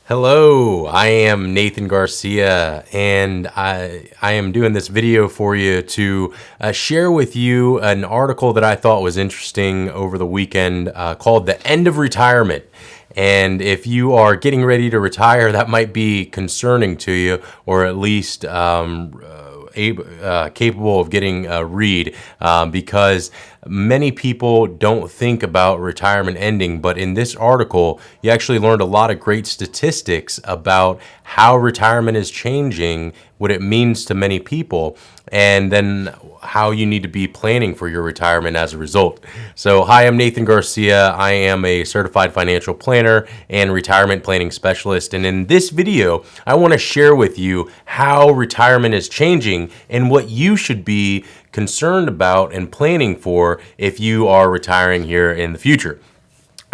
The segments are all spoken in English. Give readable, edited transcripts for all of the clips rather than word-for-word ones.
Hello, I am Nathan Garcia, and I am doing this video for you to share with you an article that I thought was interesting over the weekend called The End of Retirement. And if you are getting ready to retire, that might be concerning to you, or at least capable of getting a read, because many people don't think about retirement ending. But in this article, you actually learned a lot of great statistics about how retirement is changing, what it means to many people, and then how you need to be planning for your retirement as a result. So, hi, I'm Nathan Garcia. I am a certified financial planner and retirement planning specialist. And in this video, I want to share with you how retirement is changing and what you should be concerned about and planning for if you are retiring here in the future.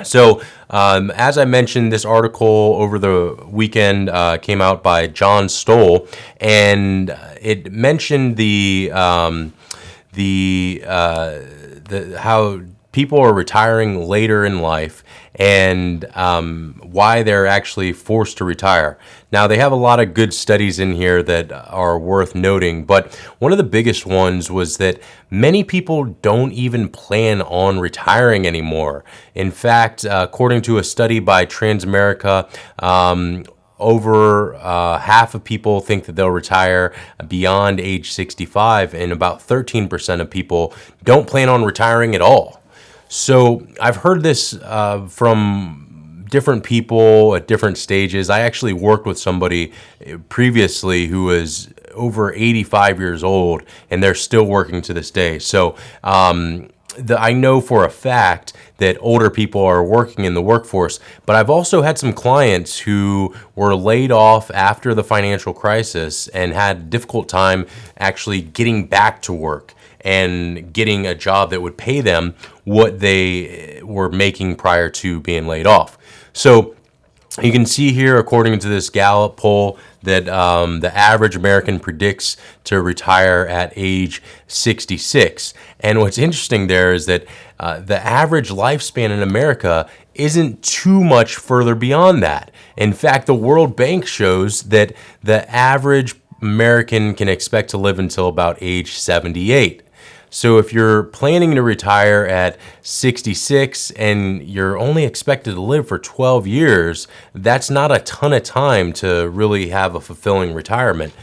So, as I mentioned, this article over the weekend came out by John Stoll, and it mentioned how people are retiring later in life and why they're actually forced to retire. Now, they have a lot of good studies in here that are worth noting, but one of the biggest ones was that many people don't even plan on retiring anymore. In fact, according to a study by Transamerica, over half of people think that they'll retire beyond age 65, and about 13% of people don't plan on retiring at all. So I've heard this from different people at different stages. I actually worked with somebody previously who was over 85 years old, and they're still working to this day. So I know for a fact that older people are working in the workforce, but I've also had some clients who were laid off after the financial crisis and had a difficult time actually getting back to work and getting a job that would pay them what they were making prior to being laid off. So you can see here, according to this Gallup poll, that the average American predicts to retire at age 66. And what's interesting there is that the average lifespan in America isn't too much further beyond that. In fact, the World Bank shows that the average American can expect to live until about age 78. So if you're planning to retire at 66 and you're only expected to live for 12 years, that's not a ton of time to really have a fulfilling retirement.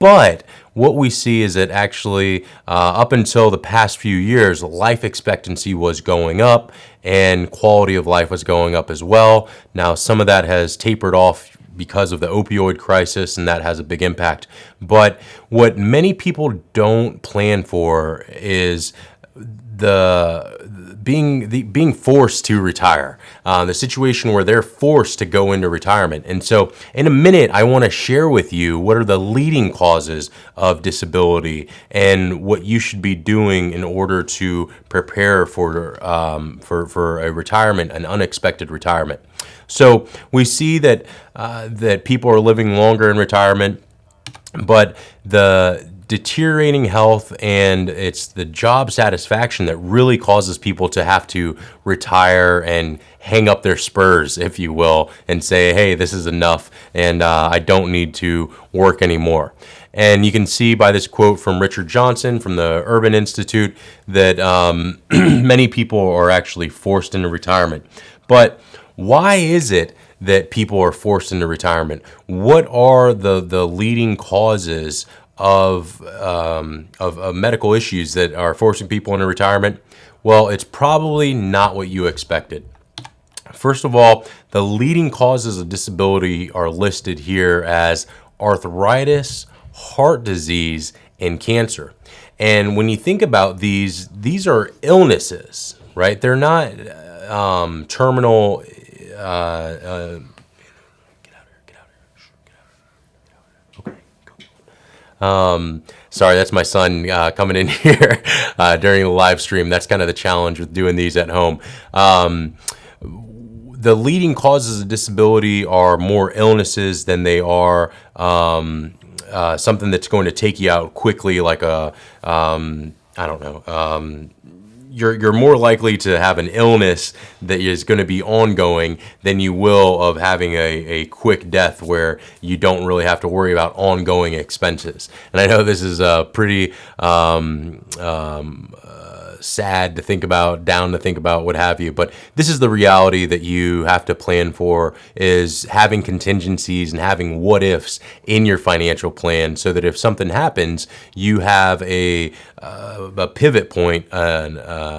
But what we see is that actually, up until the past few years, life expectancy was going up and quality of life was going up as well. Now, some of that has tapered off because of the opioid crisis, and that has a big impact. But what many people don't plan for is being forced to retire, the situation where they're forced to go into retirement. And so in a minute, I want to share with you what are the leading causes of disability and what you should be doing in order to prepare for a retirement, an unexpected retirement. So we see that that people are living longer in retirement, but the deteriorating health and it's the job satisfaction that really causes people to have to retire and hang up their spurs, if you will, and say, hey, this is enough and I don't need to work anymore. And you can see by this quote from Richard Johnson from the Urban Institute that many people are actually forced into retirement. But why is it that people are forced into retirement? What are the leading causes of medical issues that are forcing people into retirement? Well, it's probably not what you expected. First of all, the leading causes of disability are listed here as arthritis, heart disease, and cancer. And when you think about these are illnesses, right? They're not terminal. Sorry, that's my son coming in here during the live stream. That's kind of the challenge with doing these at home. The leading causes of disability are more illnesses than they are something that's going to take you out quickly, like a, I don't know, you're more likely to have an illness that is going to be ongoing than you will of having a quick death where you don't really have to worry about ongoing expenses. And I know this is pretty sad to think about, down to think about, what have you, but this is the reality that you have to plan for, is having contingencies and having what ifs in your financial plan, so that if something happens, you have a pivot point, an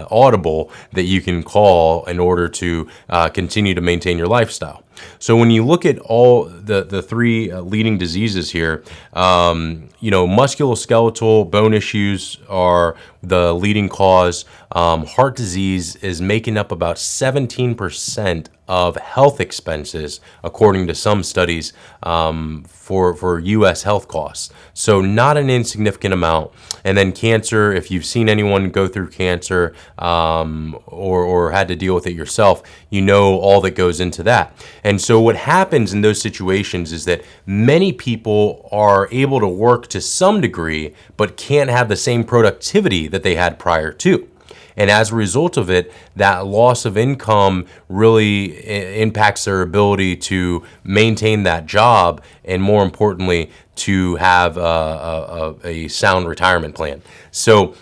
audible that you can call in order to continue to maintain your lifestyle. So when you look at all the three leading diseases here, musculoskeletal bone issues are the leading cause. Heart disease is making up about 17% of health expenses, according to some studies, for U.S. health costs. So not an insignificant amount. And then cancer, if you've seen anyone go through cancer or had to deal with it yourself, you know all that goes into that. And so what happens in those situations is that many people are able to work to some degree, but can't have the same productivity that they had prior to. And as a result of it, that loss of income really impacts their ability to maintain that job, and more importantly, to have a sound retirement plan. So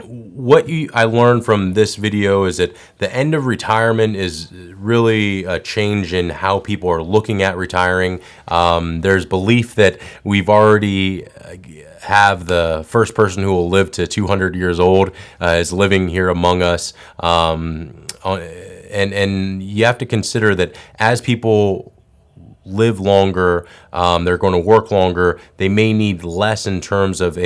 what I learned from this video is that the end of retirement is really a change in how people are looking at retiring. There's belief that we've already have the first person who will live to 200 years old is living here among us. And you have to consider that as people live longer, they're going to work longer, they may need less in terms of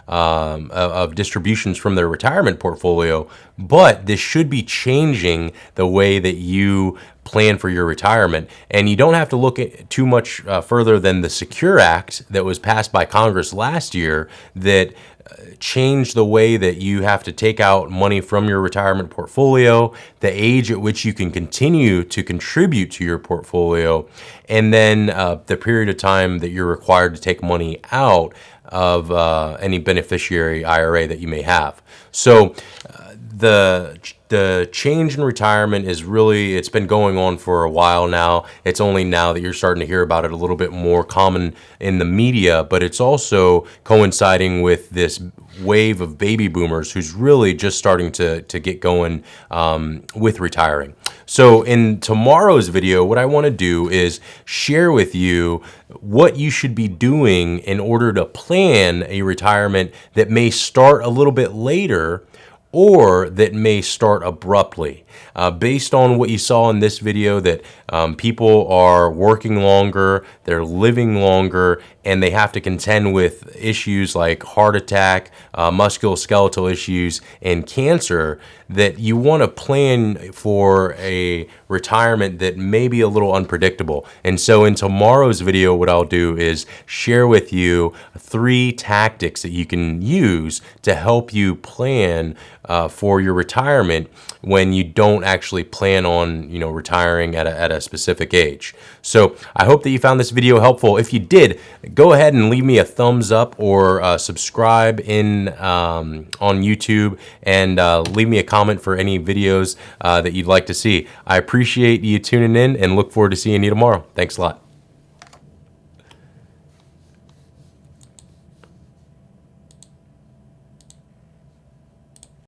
of distributions from their retirement portfolio, but this should be changing the way that you plan for your retirement. And you don't have to look at too much further than the Secure Act that was passed by Congress last year that changed the way that you have to take out money from your retirement portfolio, the age at which you can continue to contribute to your portfolio, and then the period of time that you're required to take money out of any beneficiary IRA that you may have. So the change in retirement is really, it's been going on for a while now. It's only now that you're starting to hear about it a little bit more common in the media, but it's also coinciding with this wave of baby boomers who's really just starting to get going with retiring. So in tomorrow's video, what I want to do is share with you what you should be doing in order to plan a retirement that may start a little bit later or that may start abruptly. Based on what you saw in this video, that people are working longer, they're living longer, and they have to contend with issues like heart attack, musculoskeletal issues, and cancer, that you want to plan for a retirement that may be a little unpredictable. And so in tomorrow's video, what I'll do is share with you 3 tactics that you can use to help you plan for your retirement when you don't actually plan on, retiring at a specific age. So I hope that you found this video helpful. If you did, go ahead and leave me a thumbs up or subscribe on YouTube, and leave me a comment for any videos that you'd like to see. I appreciate you tuning in and look forward to seeing you tomorrow. Thanks a lot.